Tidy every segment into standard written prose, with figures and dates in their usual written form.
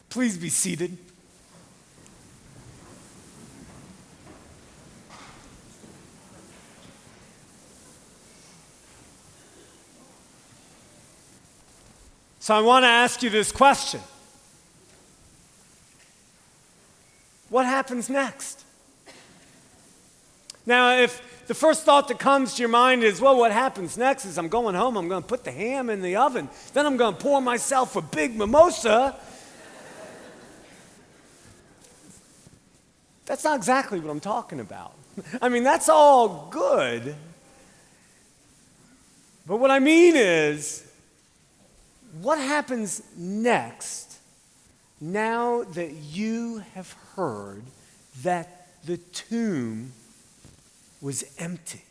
Please be seated. So I want to ask you this question. What happens next? Now, if the first thought that comes to your mind is, well, what happens next is I'm going home, I'm going to put the ham in the oven, then I'm going to pour myself a big mimosa. That's not exactly what I'm talking about. I mean, that's all good. But what I mean is, what happens next now that you have heard that the tomb was empty?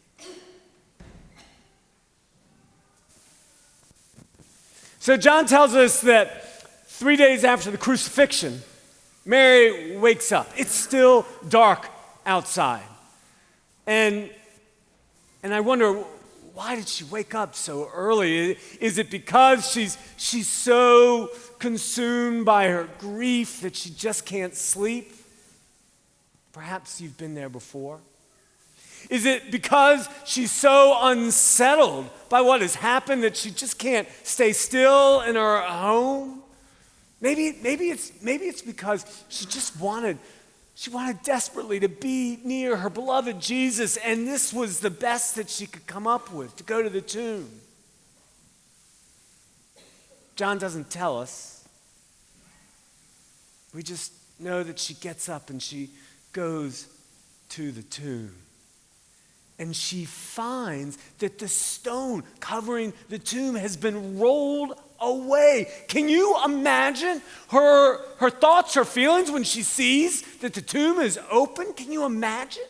So John tells us that 3 days after the crucifixion, Mary wakes up. It's still dark outside. And I wonder, why did she wake up so early? Is it because she's so consumed by her grief that she just can't sleep? Perhaps you've been there before. Is it because she's so unsettled by what has happened that she just can't stay still in her home? Maybe it's because she wanted desperately to be near her beloved Jesus, and this was the best that she could come up with, to go to the tomb. John doesn't tell us. We just know that she gets up and she goes to the tomb. And she finds that the stone covering the tomb has been rolled away. Can you imagine her thoughts, her feelings when she sees that the tomb is open? Can you imagine?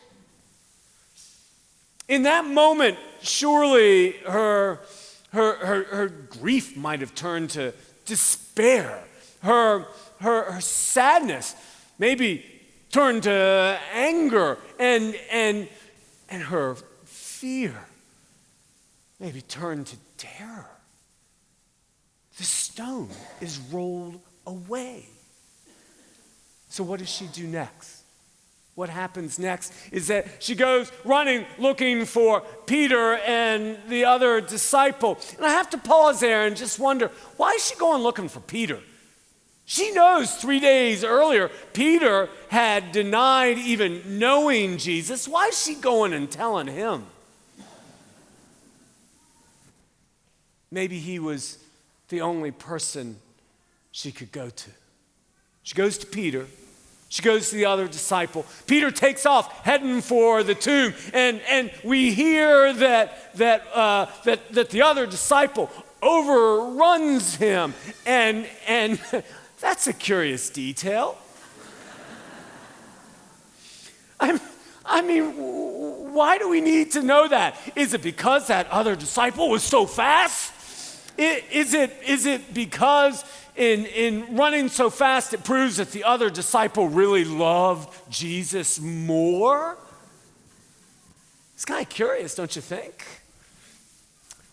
In that moment, surely her grief might have turned to despair. Her sadness maybe turned to anger, and her fear maybe turned to terror. The stone is rolled away. So what does she do next? What happens next is that she goes running, looking for Peter and the other disciple. And I have to pause there and just wonder, why is she going looking for Peter? She knows 3 days earlier, Peter had denied even knowing Jesus. Why is she going and telling him? Maybe he was the only person she could go to. She goes to Peter. She goes to the other disciple. Peter takes off, heading for the tomb, and we hear that the other disciple overruns him, and that's a curious detail. I mean, why do we need to know that? Is it because that other disciple was so fast? Is it because in running so fast it proves that the other disciple really loved Jesus more? It's kind of curious, don't you think?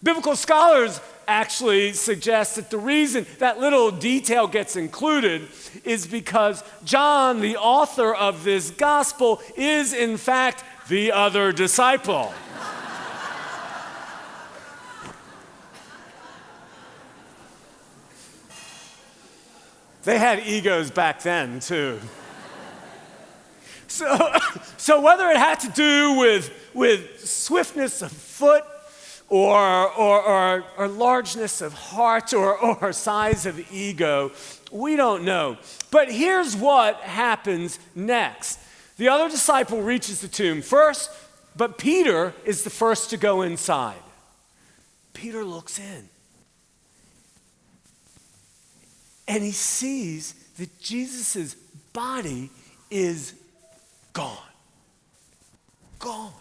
Biblical scholars actually suggest that the reason that little detail gets included is because John, the author of this gospel, is in fact the other disciple. They had egos back then, too. So whether it had to do with swiftness of foot or largeness of heart or size of ego, we don't know. But here's what happens next. The other disciple reaches the tomb first, but Peter is the first to go inside. Peter looks in. And he sees that Jesus' body is gone. Gone.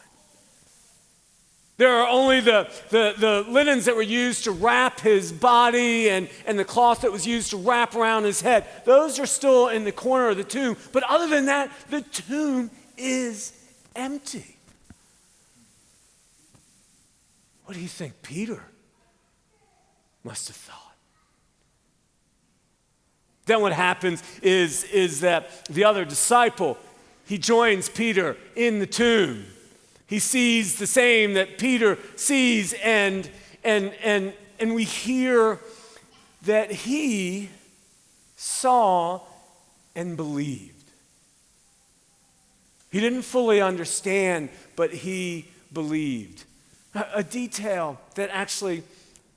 There are only the linens that were used to wrap his body and the cloth that was used to wrap around his head. Those are still in the corner of the tomb. But other than that, the tomb is empty. What do you think Peter must have thought? Then what happens is that the other disciple, he joins Peter in the tomb. He sees the same that Peter sees, and we hear that he saw and believed. He didn't fully understand, but he believed. A detail that actually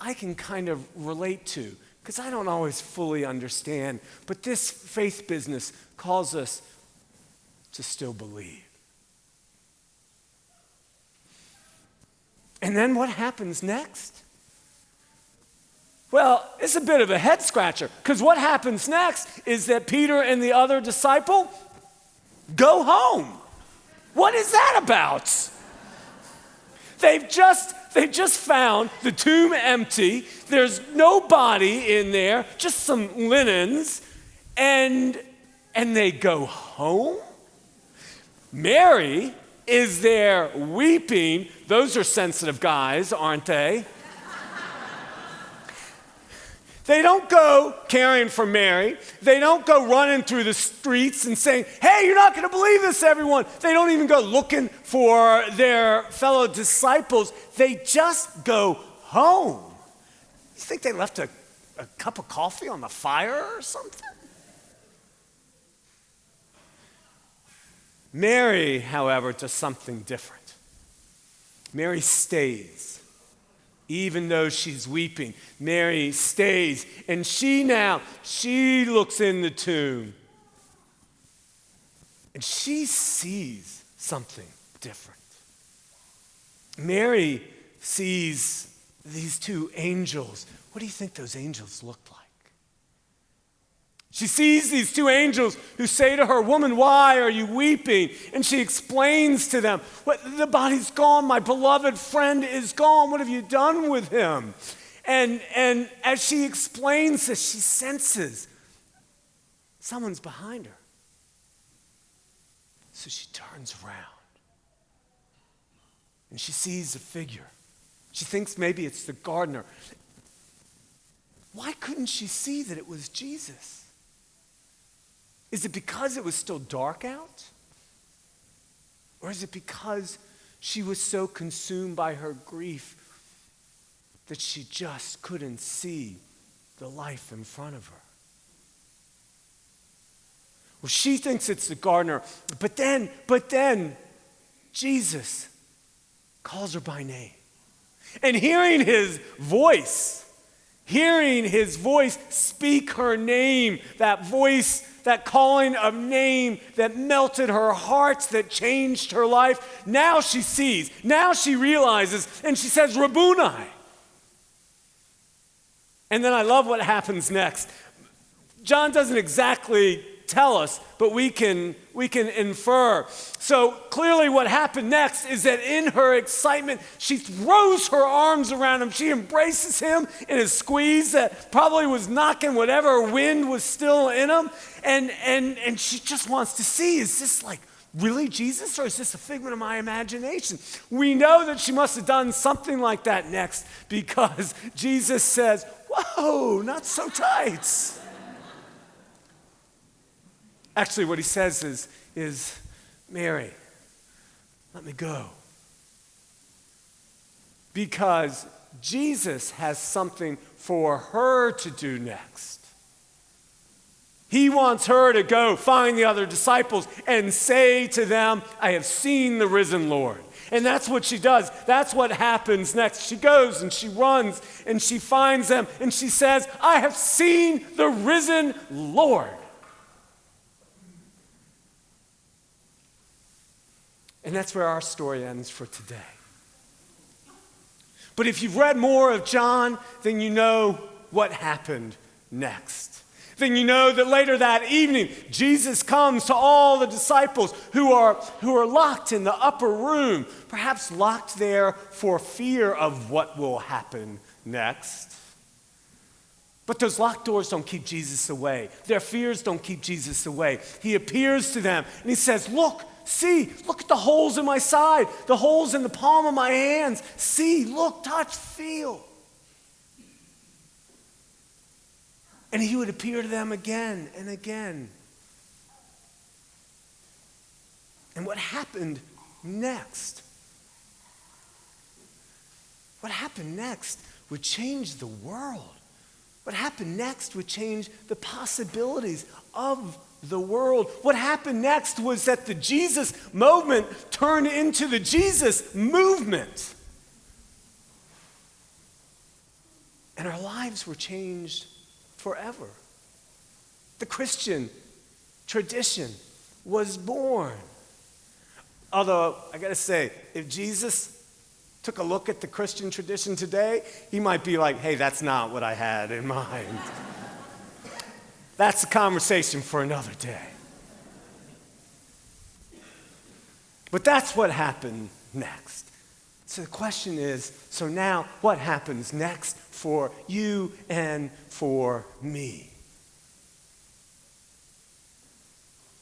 I can kind of relate to, because I don't always fully understand, but this faith business calls us to still believe. And then what happens next? Well, it's a bit of a head scratcher, because what happens next is that Peter and the other disciple go home. What is that about? They've just found the tomb empty. There's no body in there, just some linens, and they go home. Mary is there weeping. Those are sensitive guys, aren't they? They don't go caring for Mary. They don't go running through the streets and saying, hey, you're not going to believe this, everyone. They don't even go looking for their fellow disciples. They just go home. You think they left a cup of coffee on the fire or something? Mary, however, does something different. Mary stays. Even though she's weeping, Mary stays. And she looks in the tomb. And she sees something different. Mary sees these two angels. What do you think those angels looked like? She sees these two angels who say to her, woman, why are you weeping? And she explains to them, the body's gone. My beloved friend is gone. What have you done with him? And as she explains this, she senses someone's behind her. So she turns around and she sees a figure. She thinks maybe it's the gardener. Why couldn't she see that it was Jesus? Is it because it was still dark out? Or is it because she was so consumed by her grief that she just couldn't see the life in front of her? Well, she thinks it's the gardener, but then Jesus calls her by name. And hearing his voice speak her name, that voice, that calling of name that melted her heart, that changed her life. Now she sees, now she realizes, and she says, Rabboni. And then I love what happens next. John doesn't exactly tell us, but we can infer. So clearly what happened next is that in her excitement, she throws her arms around him. She embraces him in a squeeze that probably was knocking whatever wind was still in him. And she just wants to see, is this like really Jesus, or is this a figment of my imagination? We know that she must have done something like that next, because Jesus says, whoa, not so tight. Actually, what he says is, Mary, let me go. Because Jesus has something for her to do next. He wants her to go find the other disciples and say to them, I have seen the risen Lord. And that's what she does. That's what happens next. She goes and she runs and she finds them and she says, I have seen the risen Lord. And that's where our story ends for today. But if you've read more of John, then you know what happened next. Then you know that later that evening, Jesus comes to all the disciples who are locked in the upper room, perhaps locked there for fear of what will happen next. But those locked doors don't keep Jesus away. Their fears don't keep Jesus away. He appears to them and he says, look at the holes in my side, the holes in the palm of my hands. See, look, touch, feel. And he would appear to them again and again. And what happened next? What happened next would change the world. What happened next would change the possibilities of the world. What happened next was that the Jesus movement turned into the Jesus movement. And our lives were changed forever. The Christian tradition was born. Although, I gotta say, if Jesus took a look at the Christian tradition today, he might be like, hey, that's not what I had in mind. That's a conversation for another day. But that's what happened next. So the question is, so now what happens next for you and for me?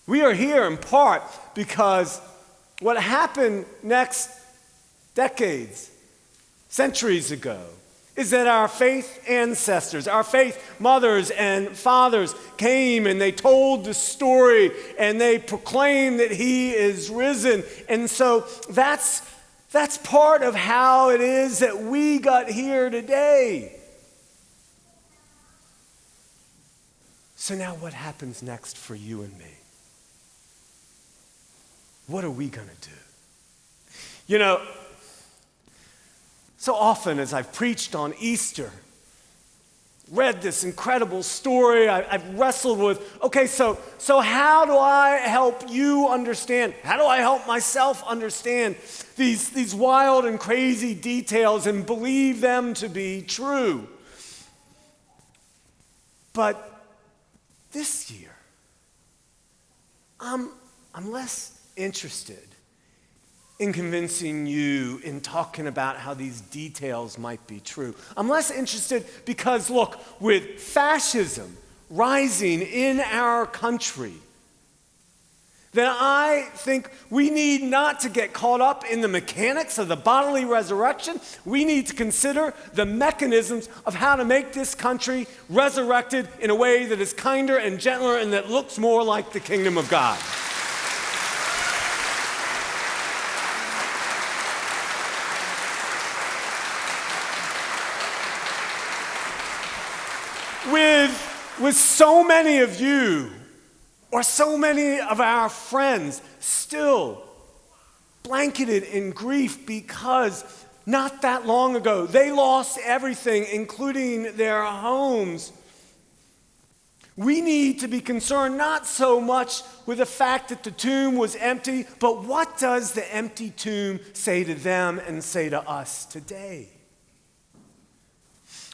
We are here in part because what happened next decades, centuries ago, is that our faith ancestors, our faith mothers and fathers came and they told the story and they proclaimed that he is risen. And so that's part of how it is that we got here today. So now what happens next for you and me? What are we going to do? You know, so often as I've preached on Easter, read this incredible story, I've wrestled with, okay, so how do I help you understand? How do I help myself understand these wild and crazy details and believe them to be true? But this year, I'm less interested in convincing you, in talking about how these details might be true. I'm less interested because, look, with fascism rising in our country, then I think we need not to get caught up in the mechanics of the bodily resurrection. We need to consider the mechanisms of how to make this country resurrected in a way that is kinder and gentler and that looks more like the kingdom of God. With so many of you, or so many of our friends, still blanketed in grief because not that long ago they lost everything, including their homes. We need to be concerned not so much with the fact that the tomb was empty, but what does the empty tomb say to them and say to us today?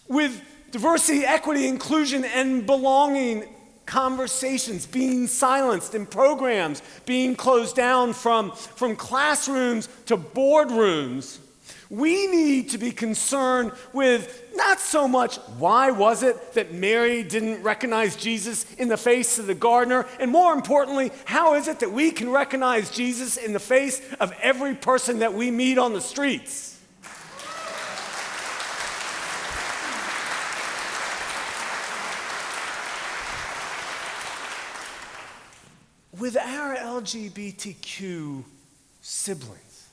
With diversity, equity, inclusion, and belonging conversations being silenced in programs, being closed down from classrooms to boardrooms, we need to be concerned with not so much why was it that Mary didn't recognize Jesus in the face of the gardener, and more importantly, how is it that we can recognize Jesus in the face of every person that we meet on the streets? With our LGBTQ siblings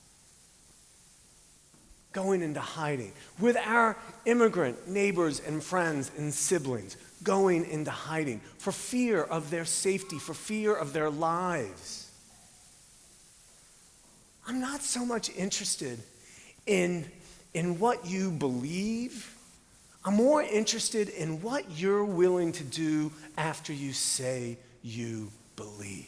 going into hiding, with our immigrant neighbors and friends and siblings going into hiding for fear of their safety, for fear of their lives, I'm not so much interested in what you believe. I'm more interested in what you're willing to do after you say you believe.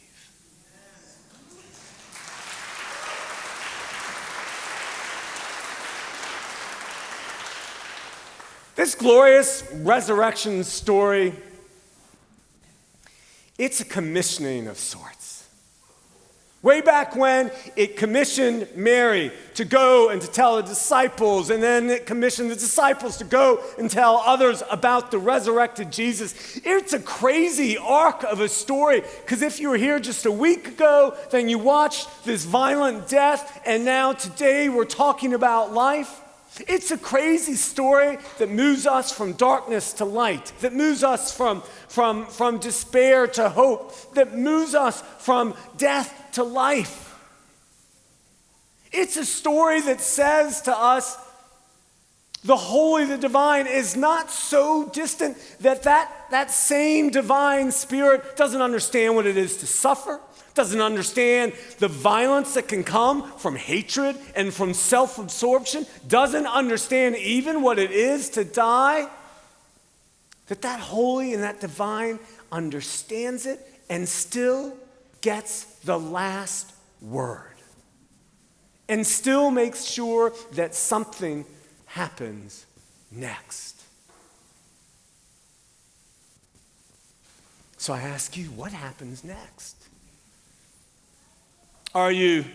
This glorious resurrection story, it's a commissioning of sorts. Way back when, it commissioned Mary to go and to tell the disciples, and then it commissioned the disciples to go and tell others about the resurrected Jesus. It's a crazy arc of a story, because if you were here just a week ago, then you watched this violent death, and now today we're talking about life. It's a crazy story that moves us from darkness to light, that moves us from despair to hope, that moves us from death to life. It's a story that says to us, the holy, the divine is not so distant that same divine spirit doesn't understand what it is to suffer, doesn't understand the violence that can come from hatred and from self-absorption, doesn't understand even what it is to die. That holy and that divine understands it and still gets the last word and still makes sure that something happens next. So I ask you, what happens next? Are you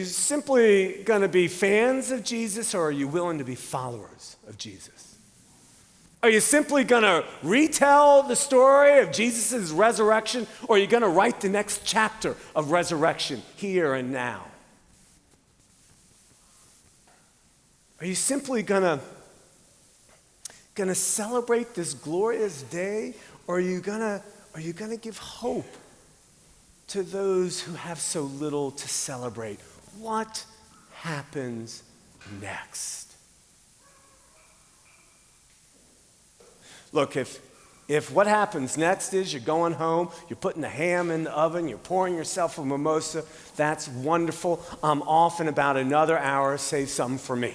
simply going to be fans of Jesus, or are you willing to be followers of Jesus? Are you simply going to retell the story of Jesus' resurrection, or are you going to write the next chapter of resurrection here and now? Are you simply gonna celebrate this glorious day, or are you gonna give hope to those who have so little to celebrate? What happens next? Look, if what happens next is you're going home, you're putting the ham in the oven, you're pouring yourself a mimosa, that's wonderful. I'm off in about another hour. Save some for me.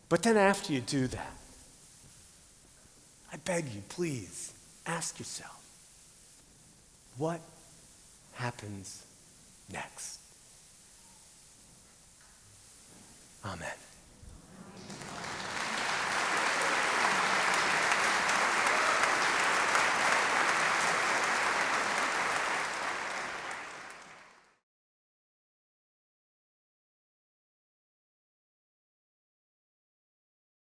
But then after you do that, I beg you, please, ask yourself, what happens next? Amen.